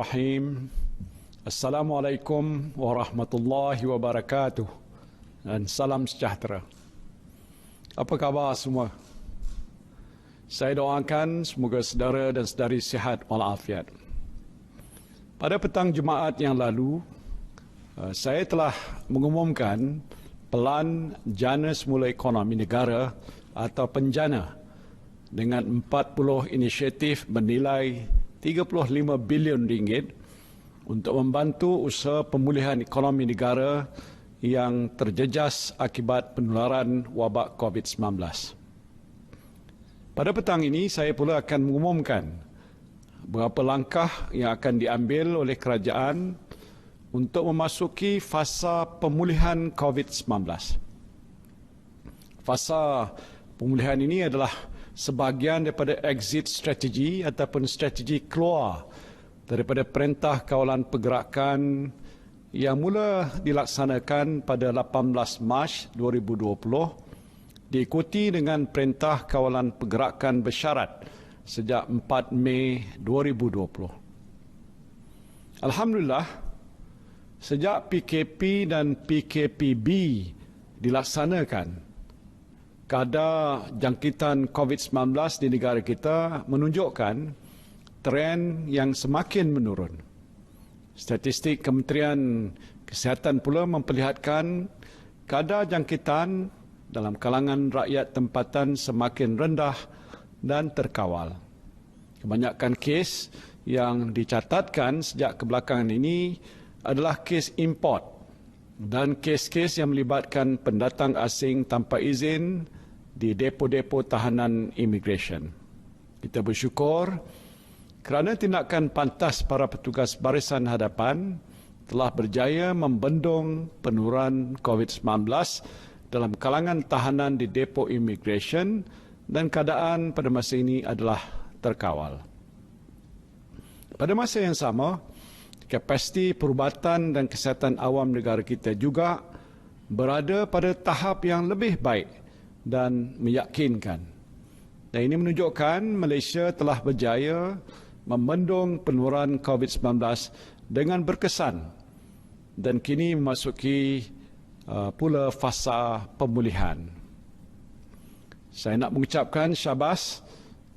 Bismillahirrahmanirrahim. Assalamualaikum warahmatullahi wabarakatuh dan salam sejahtera. Apa khabar semua? Saya doakan semoga saudara dan saudari sihat walafiat. Pada petang Jumaat yang lalu, saya telah mengumumkan Pelan Jana Semula Ekonomi Negara atau Penjana dengan 40 inisiatif bernilai 35 bilion ringgit untuk membantu usaha pemulihan ekonomi negara yang terjejas akibat penularan wabak COVID-19. Pada petang ini, saya pula akan mengumumkan beberapa langkah yang akan diambil oleh kerajaan untuk memasuki fasa pemulihan COVID-19. Fasa pemulihan ini adalah sebahagian daripada exit strategi ataupun strategi keluar daripada Perintah Kawalan Pergerakan yang mula dilaksanakan pada 18 Mac 2020 diikuti dengan Perintah Kawalan Pergerakan Bersyarat sejak 4 Mei 2020. Alhamdulillah, sejak PKP dan PKPB dilaksanakan, kadar jangkitan COVID-19 di negara kita menunjukkan tren yang semakin menurun. Statistik Kementerian Kesihatan pula memperlihatkan kadar jangkitan dalam kalangan rakyat tempatan semakin rendah dan terkawal. Kebanyakan kes yang dicatatkan sejak kebelakangan ini adalah kes import dan kes-kes yang melibatkan pendatang asing tanpa izin di depo-depo tahanan imigresen. Kita bersyukur kerana tindakan pantas para petugas barisan hadapan telah berjaya membendung penurunan COVID-19 dalam kalangan tahanan di depo imigresen dan keadaan pada masa ini adalah terkawal. Pada masa yang sama, kapasiti perubatan dan kesihatan awam negara kita juga berada pada tahap yang lebih baik dan meyakinkan. Dan ini menunjukkan Malaysia telah berjaya membendung penurunan COVID-19 dengan berkesan dan kini memasuki pula fasa pemulihan. Saya nak mengucapkan syabas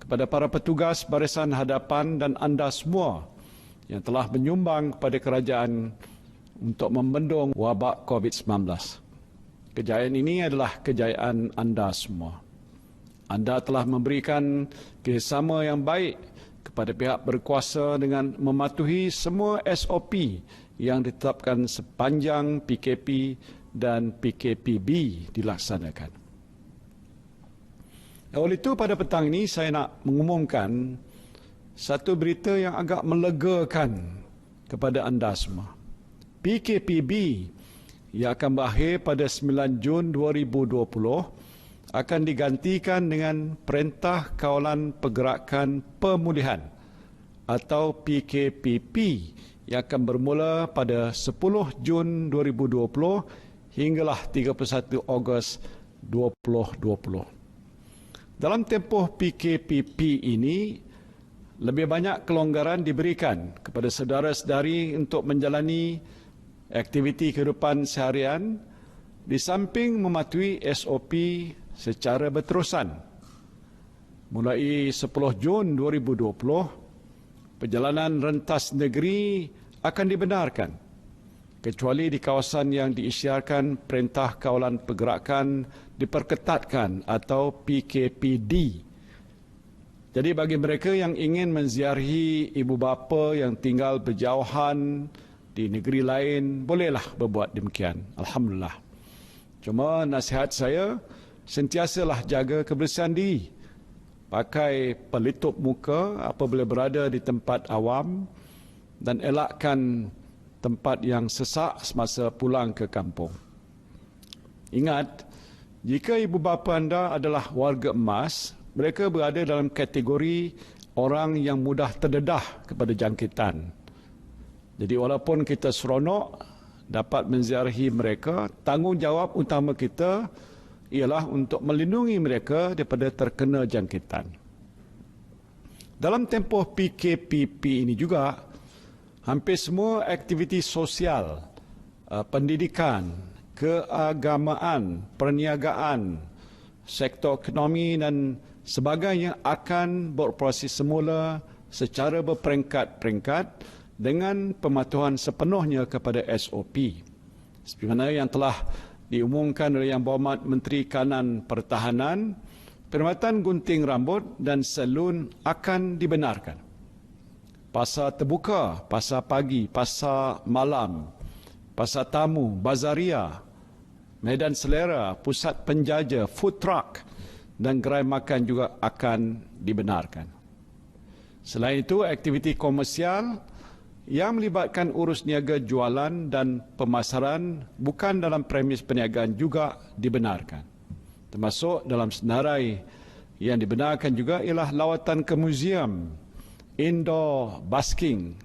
kepada para petugas barisan hadapan dan anda semua yang telah menyumbang kepada kerajaan untuk membendung wabak COVID-19. Kejayaan ini adalah kejayaan anda semua. Anda telah memberikan kerjasama yang baik kepada pihak berkuasa dengan mematuhi semua SOP yang ditetapkan sepanjang PKP dan PKPB dilaksanakan. Oleh itu, pada petang ini saya nak mengumumkan satu berita yang agak melegakan kepada anda semua. PKPB yang akan berakhir pada 9 Jun 2020 akan digantikan dengan Perintah Kawalan Pergerakan Pemulihan atau PKPP yang akan bermula pada 10 Jun 2020 hinggalah 31 Ogos 2020. Dalam tempoh PKPP ini, lebih banyak kelonggaran diberikan kepada saudara-saudari untuk menjalani aktiviti kehidupan seharian di samping mematuhi SOP secara berterusan. Mulai 10 Jun 2020, perjalanan rentas negeri akan dibenarkan kecuali di kawasan yang diisytiharkan Perintah Kawalan Pergerakan diperketatkan atau PKPD. Jadi bagi mereka yang ingin menziarahi ibu bapa yang tinggal berjauhan di negeri lain, bolehlah berbuat demikian. Alhamdulillah. Cuma nasihat saya, sentiasalah jaga kebersihan diri. Pakai pelitup muka apabila berada di tempat awam dan elakkan tempat yang sesak semasa pulang ke kampung. Ingat, jika ibu bapa anda adalah warga emas, mereka berada dalam kategori orang yang mudah terdedah kepada jangkitan. Jadi walaupun kita seronok dapat menziarahi mereka, tanggungjawab utama kita ialah untuk melindungi mereka daripada terkena jangkitan. Dalam tempoh PKPP ini juga, hampir semua aktiviti sosial, pendidikan, keagamaan, perniagaan, sektor ekonomi dan sebagainya akan beroperasi semula secara berperingkat-peringkat dengan pematuhan sepenuhnya kepada SOP. Seperti mana yang telah diumumkan oleh Yang Berhormat Menteri Kanan Pertahanan, perkhidmatan gunting rambut dan salon akan dibenarkan. Pasar terbuka, pasar pagi, pasar malam, pasar tamu, bazaria, medan selera, pusat penjaja, food truck dan gerai makan juga akan dibenarkan. Selain itu, aktiviti komersial yang melibatkan urus niaga jualan dan pemasaran bukan dalam premis perniagaan juga dibenarkan. Termasuk dalam senarai yang dibenarkan juga ialah lawatan ke muzium, indoor basking,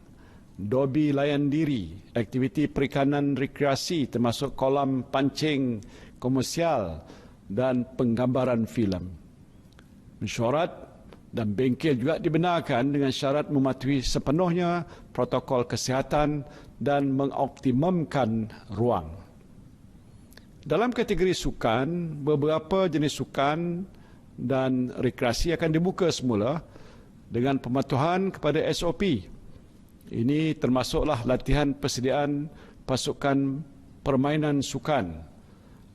dobi layan diri, aktiviti perikanan rekreasi termasuk kolam pancing komersial dan penggambaran filem. Mesyuarat dan bengkel juga dibenarkan dengan syarat mematuhi sepenuhnya protokol kesihatan dan mengoptimumkan ruang. Dalam kategori sukan, beberapa jenis sukan dan rekreasi akan dibuka semula dengan pematuhan kepada SOP. Ini termasuklah latihan persediaan pasukan permainan sukan,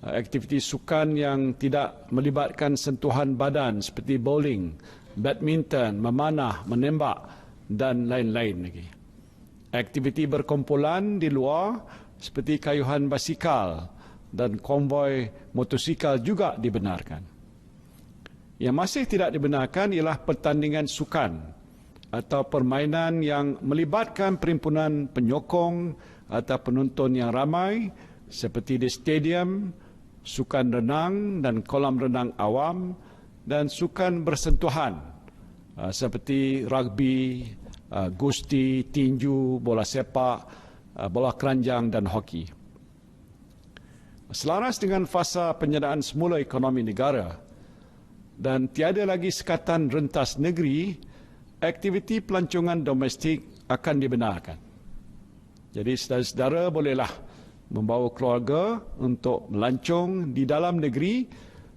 aktiviti sukan yang tidak melibatkan sentuhan badan seperti bowling, badminton, memanah, menembak dan lain-lain lagi. Aktiviti berkumpulan di luar seperti kayuhan basikal dan konvoi motosikal juga dibenarkan. Yang masih tidak dibenarkan ialah pertandingan sukan atau permainan yang melibatkan perhimpunan penyokong atau penonton yang ramai seperti di stadium, sukan renang dan kolam renang awam dan sukan bersentuhan seperti rugby, gusti, tinju, bola sepak, bola keranjang dan hoki. Selaras dengan fasa penyediaan semula ekonomi negara dan tiada lagi sekatan rentas negeri, aktiviti pelancongan domestik akan dibenarkan. Jadi saudara-saudara bolehlah membawa keluarga untuk melancong di dalam negeri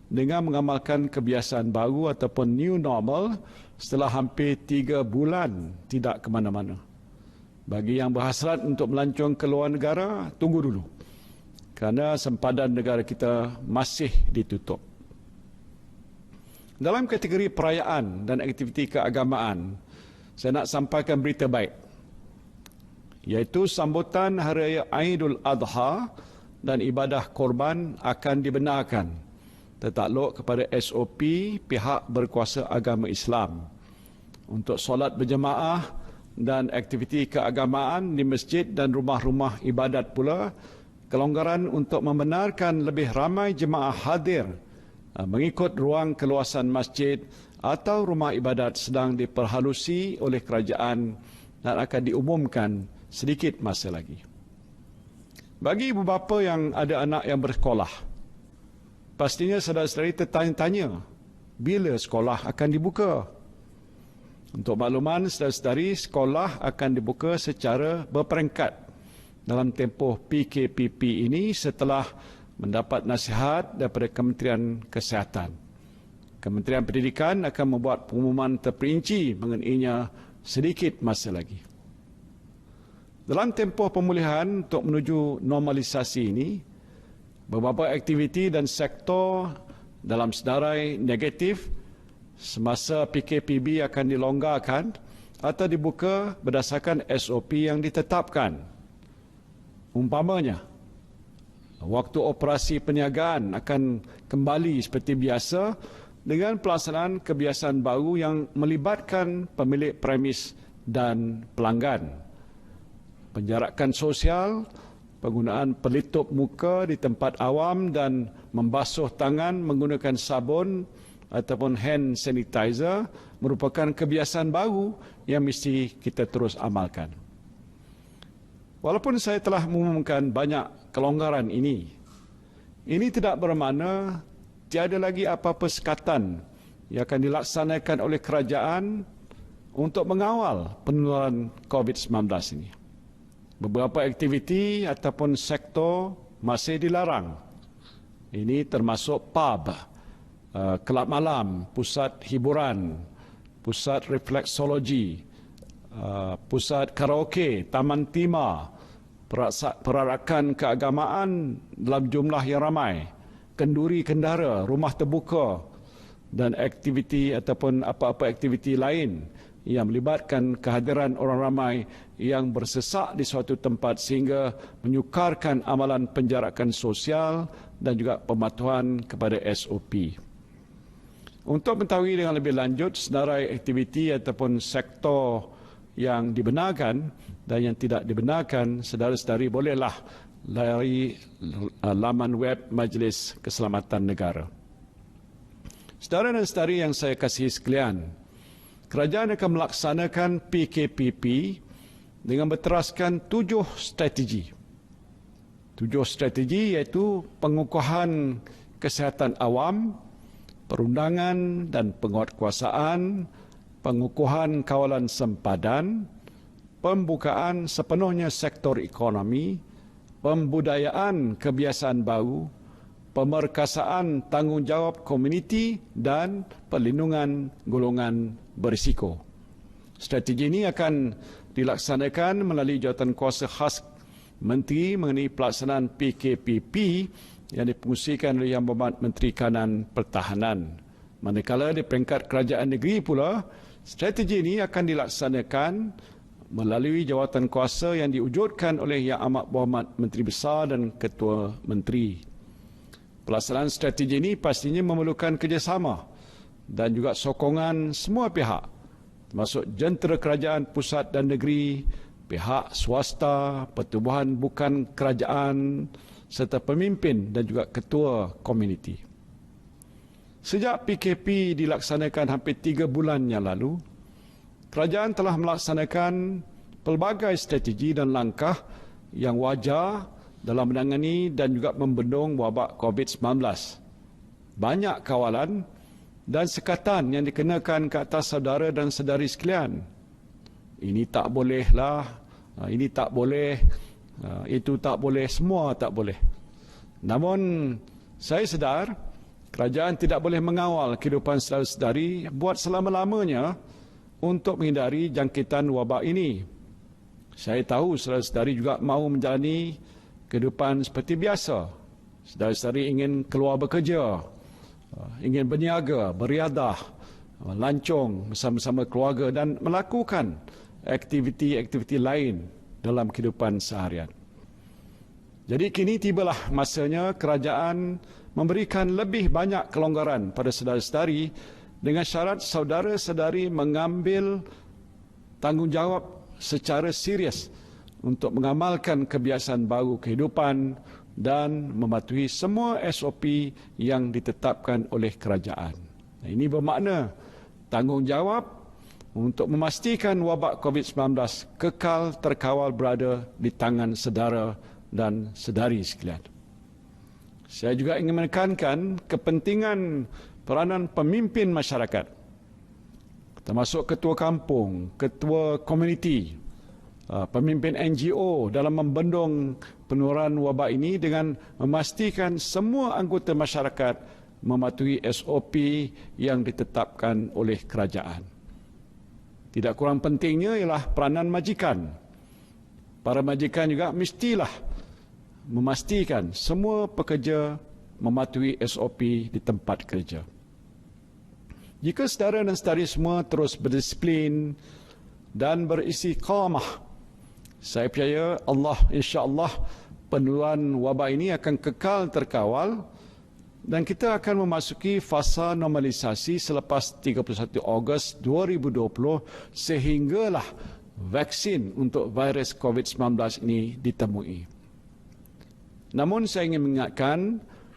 dengan mengamalkan kebiasaan baru ataupun new normal setelah hampir 3 bulan tidak ke mana-mana. Bagi yang berhasrat untuk melancong ke luar negara, tunggu dulu. Kerana sempadan negara kita masih ditutup. Dalam kategori perayaan dan aktiviti keagamaan, saya nak sampaikan berita baik, iaitu sambutan Hari Raya Aidul Adha dan ibadah korban akan dibenarkan tertakluk kepada SOP pihak berkuasa agama Islam untuk solat berjemaah dan aktiviti keagamaan di masjid dan rumah-rumah ibadat pula. Kelonggaran untuk membenarkan lebih ramai jemaah hadir mengikut ruang keluasan masjid atau rumah ibadat sedang diperhalusi oleh kerajaan dan akan diumumkan sedikit masa lagi. Bagi ibu bapa yang ada anak yang bersekolah, pastinya saudara-saudari tertanya-tanya bila sekolah akan dibuka. Untuk makluman, saudara-saudari, sekolah akan dibuka secara berperingkat dalam tempoh PKPP ini setelah mendapat nasihat daripada Kementerian Kesihatan. Kementerian Pendidikan akan membuat pengumuman terperinci mengenainya sedikit masa lagi. Dalam tempoh pemulihan untuk menuju normalisasi ini, beberapa aktiviti dan sektor dalam senarai negatif semasa PKPB akan dilonggarkan atau dibuka berdasarkan SOP yang ditetapkan. Umpamanya, waktu operasi perniagaan akan kembali seperti biasa dengan pelaksanaan kebiasaan baru yang melibatkan pemilik premis dan pelanggan. Penjarakan sosial, penggunaan pelitup muka di tempat awam dan membasuh tangan menggunakan sabun ataupun hand sanitizer merupakan kebiasaan baru yang mesti kita terus amalkan. Walaupun saya telah mengumumkan banyak kelonggaran ini tidak bermakna tiada lagi apa-apa sekatan yang akan dilaksanakan oleh kerajaan untuk mengawal penularan COVID-19 ini. Beberapa aktiviti ataupun sektor masih dilarang. Ini termasuk pub, kelab malam, pusat hiburan, pusat refleksologi, pusat karaoke, taman tema, perarakan keagamaan dalam jumlah yang ramai, kenduri kendara, rumah terbuka dan aktiviti ataupun apa-apa aktiviti lain yang melibatkan kehadiran orang ramai yang bersesak di suatu tempat sehingga menyukarkan amalan penjarakan sosial dan juga pematuhan kepada SOP. Untuk mengetahui dengan lebih lanjut senarai aktiviti ataupun sektor yang dibenarkan dan yang tidak dibenarkan, saudara-saudari bolehlah layari laman web Majlis Keselamatan Negara. Saudara dan saudari yang saya kasihi sekalian, kerajaan akan melaksanakan PKPP dengan berteraskan 7 strategi. 7 strategi iaitu pengukuhan kesihatan awam, perundangan dan penguatkuasaan, pengukuhan kawalan sempadan, pembukaan sepenuhnya sektor ekonomi, pembudayaan kebiasaan baru, pemerkasaan tanggungjawab komuniti dan perlindungan golongan berisiko. Strategi ini akan dilaksanakan melalui jawatankuasa khas Menteri mengenai pelaksanaan PKPP yang dipengusikan oleh Yang Berhormat Menteri Kanan Pertahanan. Manakala di peringkat kerajaan negeri pula, strategi ini akan dilaksanakan melalui jawatankuasa yang diwujudkan oleh Yang Amat Berhormat Menteri Besar dan Ketua Menteri. Pelaksanaan strategi ini pastinya memerlukan kerjasama dan juga sokongan semua pihak, termasuk jentera kerajaan pusat dan negeri, pihak swasta, pertubuhan bukan kerajaan, serta pemimpin dan juga ketua komuniti. Sejak PKP dilaksanakan hampir 3 bulan yang lalu, kerajaan telah melaksanakan pelbagai strategi dan langkah yang wajar dalam menangani dan juga membendung wabak COVID-19. Banyak kawalan dan sekatan yang dikenakan ke atas saudara dan saudari sekalian. Ini tak bolehlah, ini tak boleh, itu tak boleh, semua tak boleh. Namun, saya sedar kerajaan tidak boleh mengawal kehidupan saudara-saudari buat selama-lamanya untuk menghindari jangkitan wabak ini. Saya tahu saudara-saudari juga mahu menjalani kehidupan seperti biasa. Saudara-saudari ingin keluar bekerja, ingin berniaga, beriadah, lancung bersama-sama keluarga dan melakukan aktiviti-aktiviti lain dalam kehidupan seharian. Jadi kini tibalah masanya kerajaan memberikan lebih banyak kelonggaran pada saudara-saudari dengan syarat saudara-saudari mengambil tanggungjawab secara serius untuk mengamalkan kebiasaan baru kehidupan dan mematuhi semua SOP yang ditetapkan oleh kerajaan. Ini bermakna tanggungjawab untuk memastikan wabak COVID-19 kekal terkawal berada di tangan saudara dan saudari sekalian. Saya juga ingin menekankan kepentingan peranan pemimpin masyarakat, termasuk ketua kampung, ketua komuniti, pemimpin NGO dalam membendung penularan wabak ini dengan memastikan semua anggota masyarakat mematuhi SOP yang ditetapkan oleh kerajaan. Tidak kurang pentingnya ialah peranan majikan. Para majikan juga mestilah memastikan semua pekerja mematuhi SOP di tempat kerja. Jika saudara dan saudari semua terus berdisiplin dan beristiqamah, saya percaya Allah, insya-Allah, penularan wabak ini akan kekal terkawal dan kita akan memasuki fasa normalisasi selepas 31 Ogos 2020 sehinggalah vaksin untuk virus COVID-19 ini ditemui. Namun saya ingin mengingatkan,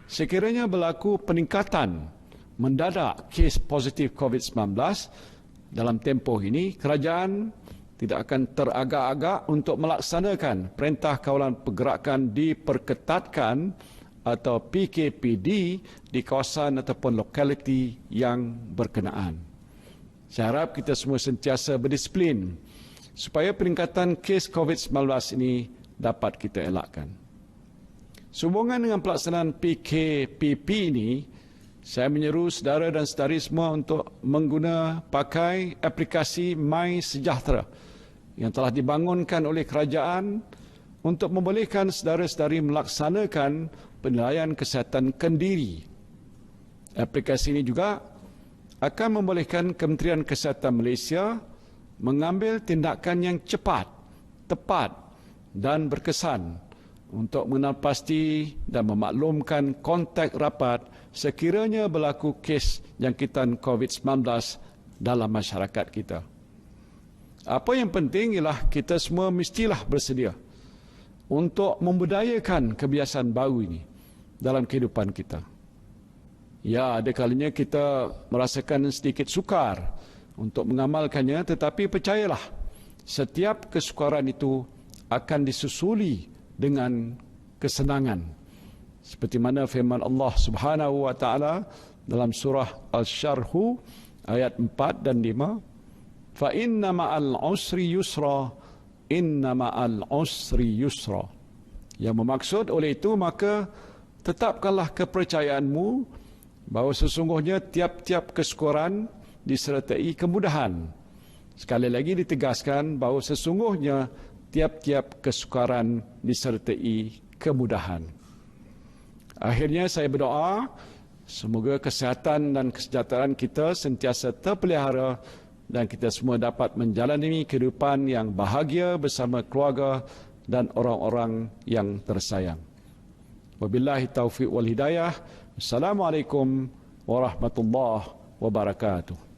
sekiranya berlaku peningkatan mendadak kes positif COVID-19 dalam tempoh ini, kerajaan tidak akan teragak-agak untuk melaksanakan Perintah Kawalan Pergerakan Diperketatkan atau PKPD di kawasan ataupun lokaliti yang berkenaan. Saya harap kita semua sentiasa berdisiplin supaya peningkatan kes COVID-19 ini dapat kita elakkan. Sehubungan dengan pelaksanaan PKPP ini, saya menyeru saudara dan saudari semua untuk pakai aplikasi MySejahtera yang telah dibangunkan oleh kerajaan untuk membolehkan saudara-saudari melaksanakan penilaian kesihatan kendiri. Aplikasi ini juga akan membolehkan Kementerian Kesihatan Malaysia mengambil tindakan yang cepat, tepat dan berkesan untuk mengenal pasti dan memaklumkan kontak rapat sekiranya berlaku kes jangkitan COVID-19 dalam masyarakat kita. Apa yang penting ialah kita semua mestilah bersedia untuk membudayakan kebiasaan baru ini dalam kehidupan kita. Ya, ada kalanya kita merasakan sedikit sukar untuk mengamalkannya, tetapi percayalah, setiap kesukaran itu akan disusuli dengan kesenangan. Seperti mana firman Allah Subhanahu wa taala dalam surah Al-Syarh ayat 4 dan 5, fa inna ma'al usri yusra, inna ma'al usri yusra. Yang bermaksud oleh itu, maka tetapkanlah kepercayaanmu bahawa sesungguhnya tiap-tiap kesukaran disertai kemudahan. Sekali lagi ditegaskan bahawa sesungguhnya tiap-tiap kesukaran disertai kemudahan. Akhirnya saya berdoa, semoga kesihatan dan kesejahteraan kita sentiasa terpelihara dan kita semua dapat menjalani kehidupan yang bahagia bersama keluarga dan orang-orang yang tersayang. Wabillahi taufiq wal hidayah. Assalamualaikum warahmatullahi wabarakatuh.